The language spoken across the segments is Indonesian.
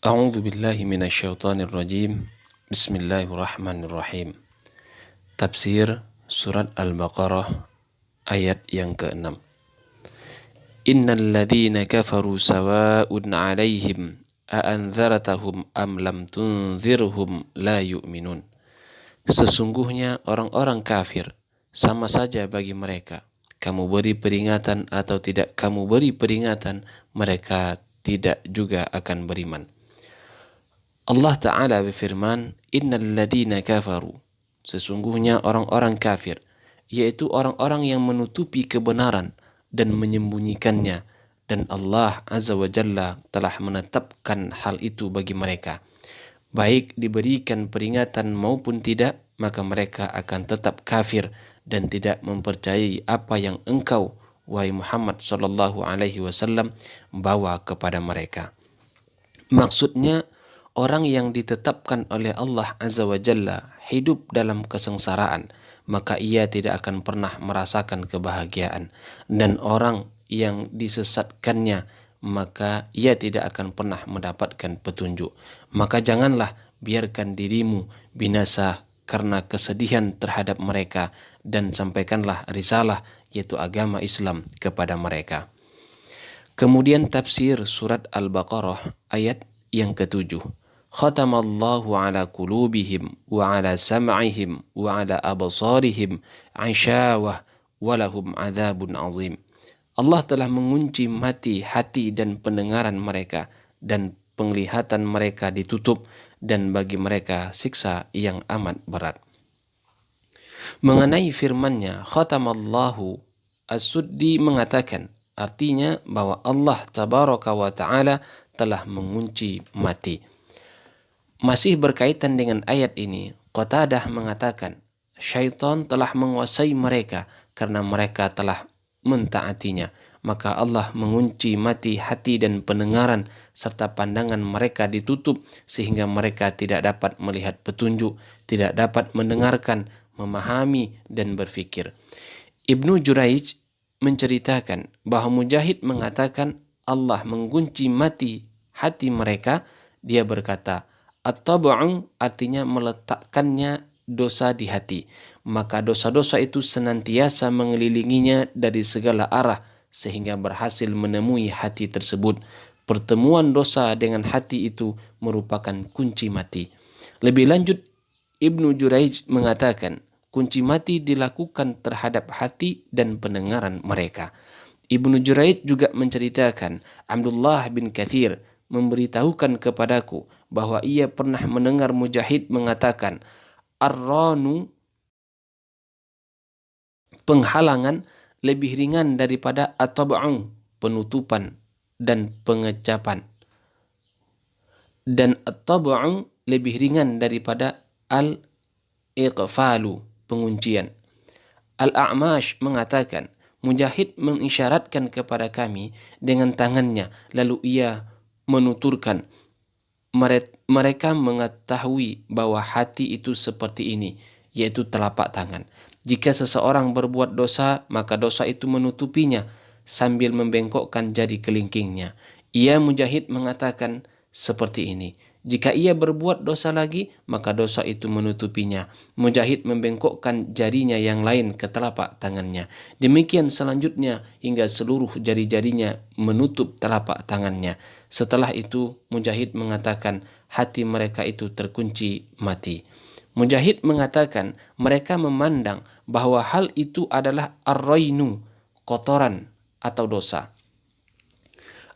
A'udzu billahi minasyaitonir rajim. Bismillahirrahmanirrahim. Tafsir surat Al-Baqarah ayat yang ke-6. Innal ladzina kafaru sawa'un 'alaihim a'anzartahum am lam tunzirhum la yu'minun. Sesungguhnya orang-orang kafir sama saja bagi mereka. Kamu beri peringatan atau tidak kamu beri peringatan, mereka tidak juga akan beriman. Allah Ta'ala berfirman, Innal ladina kafaru, sesungguhnya orang-orang kafir, yaitu orang-orang yang menutupi kebenaran dan menyembunyikannya, dan Allah Azza wa Jalla telah menetapkan hal itu bagi mereka. Baik diberikan peringatan maupun tidak, maka mereka akan tetap kafir dan tidak mempercayai apa yang engkau, wahai Muhammad sallallahu alaihi wasallam, bawa kepada mereka. Maksudnya, orang yang ditetapkan oleh Allah Azza wa Jalla hidup dalam kesengsaraan, maka ia tidak akan pernah merasakan kebahagiaan. Dan orang yang disesatkannya, maka ia tidak akan pernah mendapatkan petunjuk. Maka janganlah biarkan dirimu binasa karena kesedihan terhadap mereka, dan sampaikanlah risalah, yaitu agama Islam, kepada mereka. Kemudian tafsir surat Al-Baqarah ayat yang ke-7. Khatamallahu ala qulubihim wa ala sam'ihim wa ala absarihim ishawah wa lahum adzabun azim. Allah telah mengunci hati dan pendengaran mereka, dan penglihatan mereka ditutup, dan bagi mereka siksa yang amat berat. Mengenai firman-Nya, khatamallahu, As-Suddi mengatakan, artinya bahwa Allah Tabaraka wa Ta'ala telah mengunci mati. Masih berkaitan dengan ayat ini, Qatadah mengatakan, syaitan telah menguasai mereka karena mereka telah mentaatinya. Maka Allah mengunci mati hati dan pendengaran, serta pandangan mereka ditutup, sehingga mereka tidak dapat melihat petunjuk, tidak dapat mendengarkan, memahami, dan berfikir. Ibnu Juraij menceritakan bahwa Mujahid mengatakan Allah mengunci mati hati mereka. Dia berkata, at-tab'u artinya meletakkannya dosa di hati, maka dosa-dosa itu senantiasa mengelilinginya dari segala arah sehingga berhasil menemui hati tersebut. Pertemuan dosa dengan hati itu merupakan kunci mati. Lebih lanjut, Ibnu Juraij mengatakan kunci mati dilakukan terhadap hati dan pendengaran mereka. Ibnu Juraij juga menceritakan Abdullah bin Katsir memberitahukan kepadaku bahwa ia pernah mendengar Mujahid mengatakan, ar-ranu, penghalangan, lebih ringan daripada at-tab'u, penutupan dan pengecapan. Dan at-tab'u lebih ringan daripada al-iqfalu, penguncian. Al-A'mash mengatakan, Mujahid mengisyaratkan kepada kami dengan tangannya, lalu ia menuturkan, mereka mengetahui bahwa hati itu seperti ini, yaitu telapak tangan. Jika seseorang berbuat dosa, maka dosa itu menutupinya sambil membengkokkan jari kelingkingnya. Ia Mujahid mengatakan seperti ini. Jika ia berbuat dosa lagi, maka dosa itu menutupinya. Mujahid membengkokkan jarinya yang lain ke telapak tangannya. Demikian selanjutnya hingga seluruh jari-jarinya menutup telapak tangannya. Setelah itu Mujahid mengatakan hati mereka itu terkunci mati. Mujahid mengatakan mereka memandang bahwa hal itu adalah ar-rainu, kotoran atau dosa.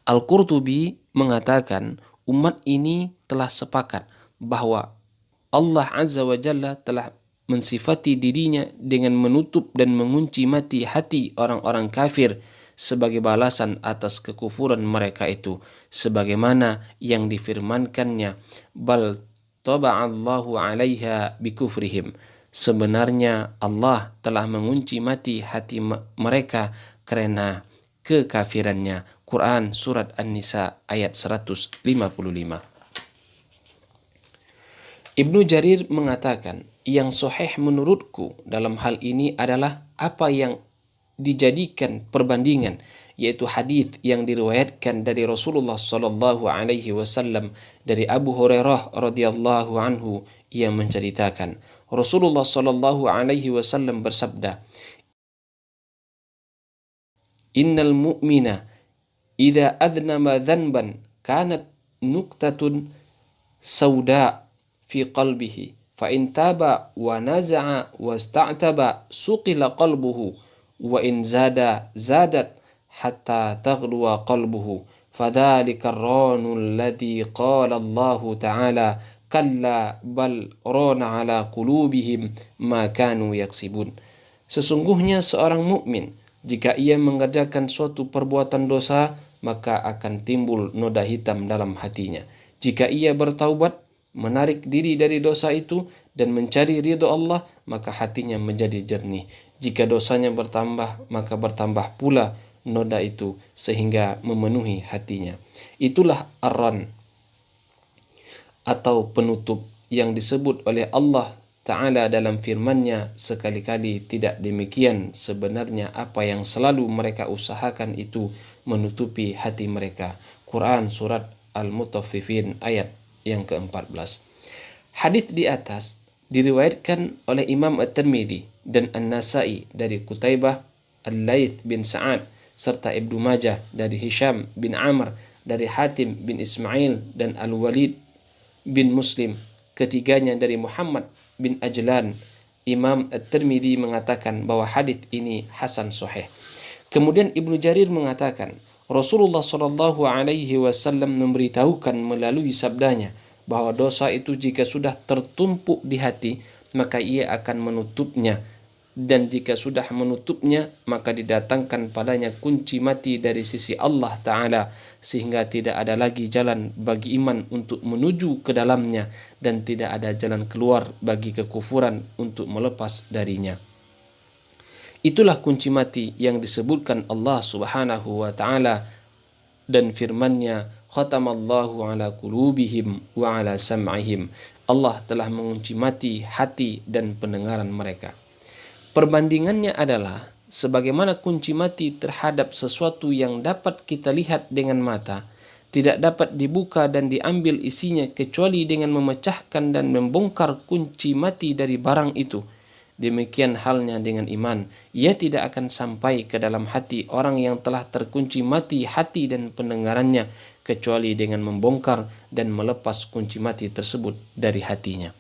Al-Qurtubi mengatakan umat ini telah sepakat bahwa Allah Azza wa Jalla telah mensifati dirinya dengan menutup dan mengunci mati hati orang-orang kafir sebagai balasan atas kekufuran mereka itu, sebagaimana yang difirmankannya, bal taba'allahu 'alaiha bikufrihim, sebenarnya Allah telah mengunci mati hati mereka karena kekafirannya. Quran surat An-Nisa ayat 155. Ibnu Jarir mengatakan, yang sahih menurutku dalam hal ini adalah apa yang dijadikan perbandingan, yaitu hadis yang diriwayatkan dari Rasulullah sallallahu alaihi wasallam dari Abu Hurairah radhiyallahu anhu yang menceritakan Rasulullah sallallahu alaihi wasallam bersabda, "Innal mu'mina idza adnama dhanban kanat nuqtatun sauda fi qalbihi fa in taba wa naza'a wasta'taba suqila qalbuhu wa in zadat hatta taghluwa qalbuhu fadhalika ar-ranu alladhi qala Allah ta'ala kalla bal rana ala qulubihim ma kanu yaksibun." Sesungguhnya seorang mukmin jika ia mengerjakan suatu perbuatan dosa maka akan timbul noda hitam dalam hatinya. Jika ia bertaubat, menarik diri dari dosa itu dan mencari ridho Allah, maka hatinya menjadi jernih. Jika dosanya bertambah, maka bertambah pula noda itu sehingga memenuhi hatinya. Itulah ar-ran atau penutup yang disebut oleh Allah Ta'ala dalam firman-Nya. Sekali-kali tidak demikian, sebenarnya apa yang selalu mereka usahakan itu menutupi hati mereka. Quran surat Al-Mutaffifin ayat yang ke-14. Hadits di atas diriwayatkan oleh Imam At-Tirmidzi dan An-Nasa'i dari Qutaibah Al-Laits bin Sa'ad serta Ibnu Majah dari Hisham bin Amr dari Hatim bin Ismail dan Al-Walid bin Muslim, ketiganya dari Muhammad bin Ajlan. Imam At-Tirmidzi mengatakan bahwa hadits ini hasan sahih. Kemudian Ibnu Jarir mengatakan Rasulullah Shallallahu Alaihi Wasallam memberitahukan melalui sabdanya bahwa dosa itu jika sudah tertumpuk di hati maka ia akan menutupnya, dan jika sudah menutupnya maka didatangkan padanya kunci mati dari sisi Allah Ta'ala sehingga tidak ada lagi jalan bagi iman untuk menuju ke dalamnya dan tidak ada jalan keluar bagi kekufuran untuk melepas darinya. Itulah kunci mati yang disebutkan Allah Subhanahu wa Ta'ala dan firman-Nya, khatamallahu ala qulubihim wa ala sam'ihim. Allah telah mengunci mati hati dan pendengaran mereka. Perbandingannya adalah sebagaimana kunci mati terhadap sesuatu yang dapat kita lihat dengan mata tidak dapat dibuka dan diambil isinya kecuali dengan memecahkan dan membongkar kunci mati dari barang itu. Demikian halnya dengan iman, ia tidak akan sampai ke dalam hati orang yang telah terkunci mati hati dan pendengarannya kecuali dengan membongkar dan melepas kunci mati tersebut dari hatinya.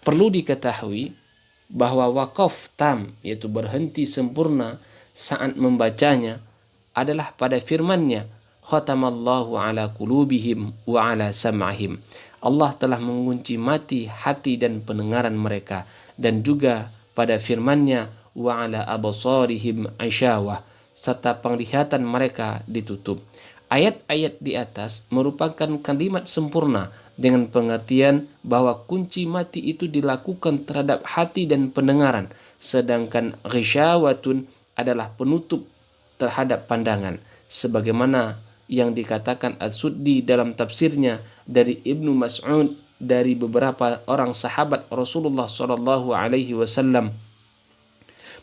Perlu diketahui bahwa wakaf tam, yaitu berhenti sempurna saat membacanya, adalah pada firman-Nya, khatamallahu ala qulubihim wa ala sam'ihim. Allah telah mengunci mati hati dan pendengaran mereka, dan juga pada firman-Nya wa ala absarihim asyawah, serta penglihatan mereka ditutup. Ayat-ayat di atas merupakan kalimat sempurna dengan pengertian bahwa kunci mati itu dilakukan terhadap hati dan pendengaran, sedangkan ghisyawatun adalah penutup terhadap pandangan, sebagaimana yang dikatakan As-Suddi dalam tafsirnya dari Ibnu Mas'ud dari beberapa orang sahabat Rasulullah sallallahu alaihi wasallam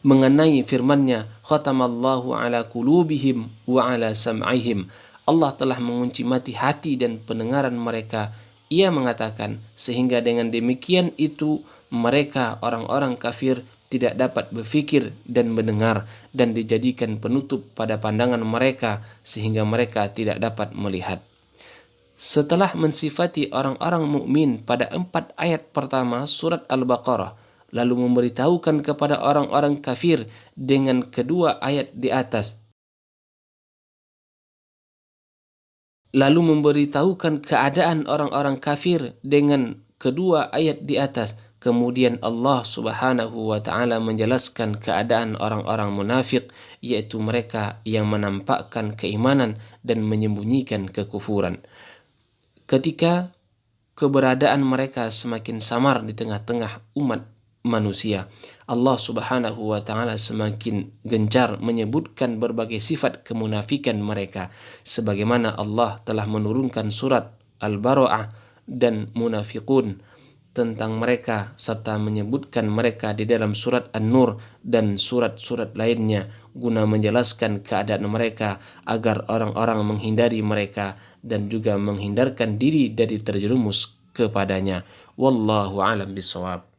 mengenai firman-Nya, khatamallahu ala qulubihim wa ala sam'ihim. Allah telah mengunci mati hati dan pendengaran mereka. Ia mengatakan, sehingga dengan demikian itu mereka orang-orang kafir tidak dapat berfikir dan mendengar, dan dijadikan penutup pada pandangan mereka sehingga mereka tidak dapat melihat. Setelah mensifati orang-orang mukmin pada 4 ayat pertama surat Al-Baqarah, lalu memberitahukan kepada orang-orang kafir dengan kedua ayat di atas, lalu memberitahukan keadaan orang-orang kafir dengan kedua ayat di atas. Kemudian Allah Subhanahu wa Ta'ala menjelaskan keadaan orang-orang munafik, yaitu mereka yang menampakkan keimanan dan menyembunyikan kekufuran. Ketika keberadaan mereka semakin samar di tengah-tengah umat manusia, Allah Subhanahu wa Ta'ala semakin gencar menyebutkan berbagai sifat kemunafikan mereka, sebagaimana Allah telah menurunkan surat Al-Bara'ah dan Munafiqun tentang mereka serta menyebutkan mereka di dalam surat An-Nur dan surat-surat lainnya guna menjelaskan keadaan mereka agar orang-orang menghindari mereka dan juga menghindarkan diri dari terjerumus kepadanya. Wallahu a'lam bishawab.